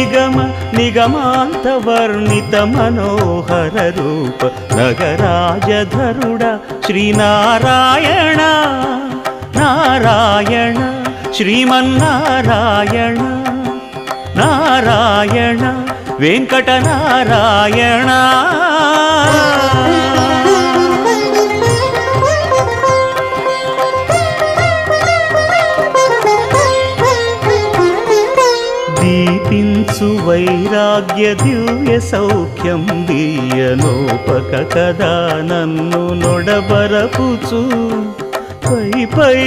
నిగమ నిగమాంత వర్ణిత మనోహర రూప నగరాజధరుడ శ్రీనారాయణ నారాయణ శ్రీమన్నారాయణ నారాయణ వెంకటనారాయణ. దీపించు వైరాగ్య దివ్య సౌఖ్యం దీయనోపక కదా నన్ను నొడబరపుచు పై పై